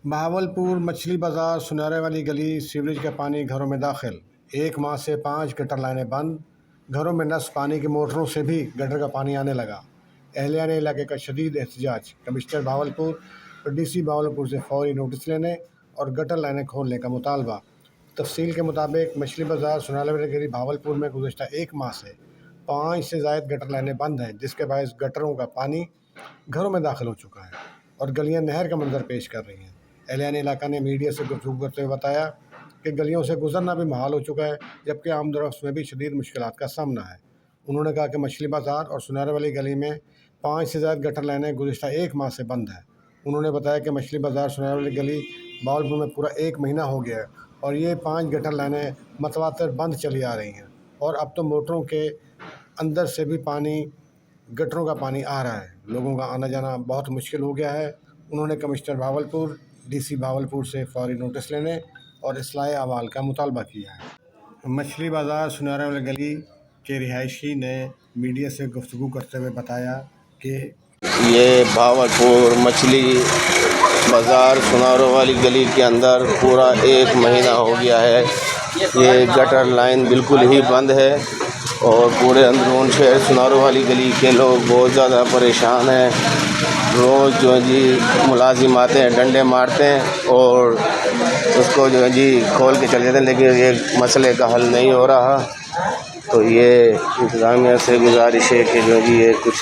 बहावलपुर मछली बाजार सुनारे वाली गली सीवरेज का पानी घरों में दाखिल। 1 माह से 5 गटर लाइनें बंद। घरों में नस्ब पानी की मोटरों से भी गटर का पानी आने लगा। अहलियान इलाके का शदीद एहतजाज। कमिश्नर बहावलपुर और डीसी बहावलपुर से फौरी नोटिस लेने और गटर लाइनें खोलने का मुतालबा। तफसील के मुताबिक मछली बाजार सुनारे वाली गली बहावलपुर में गुज़श्ता 1 माह से 5 से ज़ायद गटर लाइनें बंद हैं, जिसके बायस गटरों का पानी घरों में दाखिल हो चुका है और गलियां नहर का मंजर पेश कर रही हैं। एहलियान इलाका ने मीडिया से गुफ्तगू करते हुए बताया कि गलियों से गुजरना भी मुहाल हो चुका है, जबकि आमदोरफ्त में भी शदीद मुश्किलात का सामना है। उन्होंने कहा कि मछली बाजार और सुनारे वाली गली में 5 से ज़्यादा गटर लाइनें गुज़श्ता 1 माह से बंद है। उन्होंने बताया कि मछली बाजार सुनारे वाली गली बहावलपुर में पूरा 1 महीना हो गया है और ये 5 गटर लाइनें मतवातर बंद चली आ रही हैं और अब तो मोटरों के अंदर से भी पानी गटरों का पानी आ रहा है। लोगों का आना जाना बहुत मुश्किल हो गया है। उन्होंने कमिश्नर बहावलपुर, डीसी बहावलपुर से फौरी नोटिस लेने और इस्लाह अहवाल का मुतालबा किया है। मछली बाजार सुनारे वाली गली के रिहायशी ने मीडिया से गुफ्तगू करते हुए बताया कि ये बहावलपुर मछली बाज़ार सुनारों वाली गली के अंदर पूरा 1 महीना हो गया है। ये गटर लाइन बिल्कुल ही बंद है और पूरे अंदरून शहर सुनारों वाली गली के लोग बहुत ज़्यादा परेशान हैं। रोज़ जो है जी मुलाजिम आते हैं, डंडे मारते हैं और उसको जो है जी खोल के चले जाते हैं, लेकिन ये मसले का हल नहीं हो रहा। तो ये इंतज़ामिया से गुजारिश है कि जो है जी ये कुछ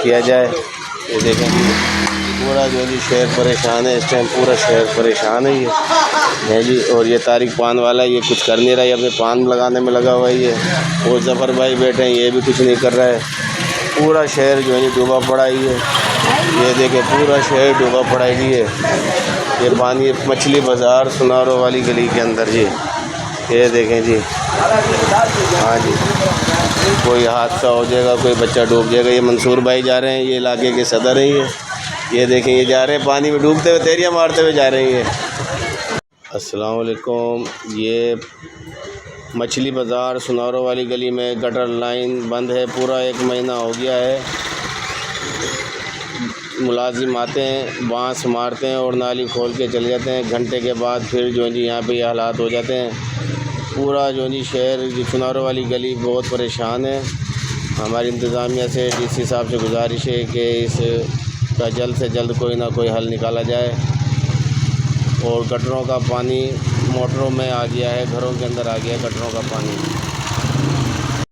किया जाए। ये देखें जी पूरा जो है जी शहर परेशान है, इस टाइम पूरा शहर परेशान है जी। और ये तारिक पान वाला ये कुछ कर नहीं रहा है, अपने पान लगाने में लगा हुआ है ये। और ज़फ़र भाई बैठे हैं, ये भी कुछ नहीं कर रहा है। पूरा शहर जो है जी डूबा पड़ा ही है। ये देखें पूरा शहर डूबा पड़ा ही है। ये पानी मछली बाज़ार सुनारों वाली गली के अंदर जी, ये देखें जी। हाँ जी, कोई हादसा हो जाएगा, कोई बच्चा डूब जाएगा। ये मंसूर भाई जा रहे हैं, ये इलाके के सदर हैं ये देखें ये जा रहे हैं पानी में डूबते हुए, तैरियाँ मारते हुए जा रहे हैं। अस्सलाम वालेकुम। ये मछली बाज़ार सुनारों वाली गली में गटर लाइन बंद है, पूरा 1 महीना हो गया है। मुलाजिम आते हैं, बांस मारते हैं और नाली खोल के चले जाते हैं। घंटे के बाद फिर जो है जी यहाँ पे ये हालात हो जाते हैं। पूरा जो है जी शहर सुनारों वाली गली बहुत परेशान है। हमारी इंतज़ामिया से, डीसी साहब से गुजारिश है कि इसका जल्द से जल्द कोई ना कोई हल निकाला जाए। और गटरों का पानी मोटरों में आ गया है, घरों के अंदर आ गया है गटरों का पानी।